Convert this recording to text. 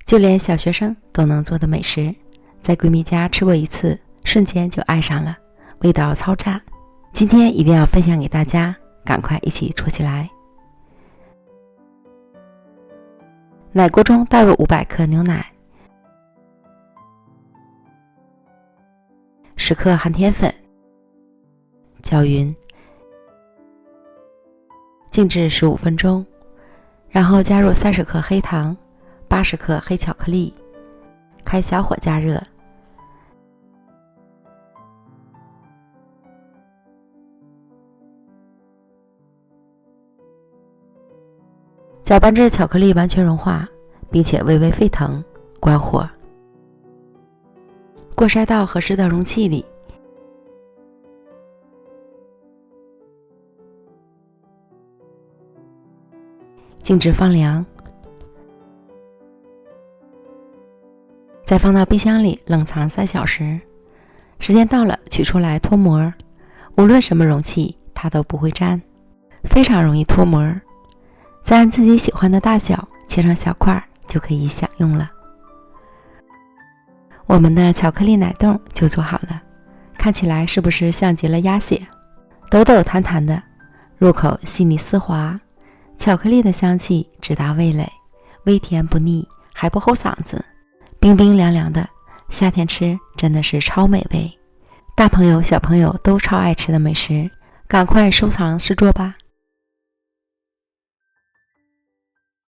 就连小学生都能做的美食，在闺蜜家吃过一次，瞬间就爱上了，味道超赞。今天一定要分享给大家，赶快一起戳起来。奶锅中倒入500克牛奶，10克含甜粉，搅匀，静置15分钟，然后加入30克黑糖，80克黑巧克力，开小火加热。搅拌至巧克力完全融化，并且微微沸腾，关火。过筛到合适的容器里，静置放凉，再放到冰箱里冷藏3小时。时间到了，取出来脱模，无论什么容器它都不会粘，非常容易脱模。再按自己喜欢的大小切成小块就可以享用了。我们的巧克力奶冻就做好了，看起来是不是像极了鸭血？抖抖弹弹的，入口细腻丝滑，巧克力的香气直达味蕾，微甜不腻，还不齁嗓子，冰冰凉凉的，夏天吃真的是超美味。大朋友小朋友都超爱吃的美食，赶快收藏试做吧。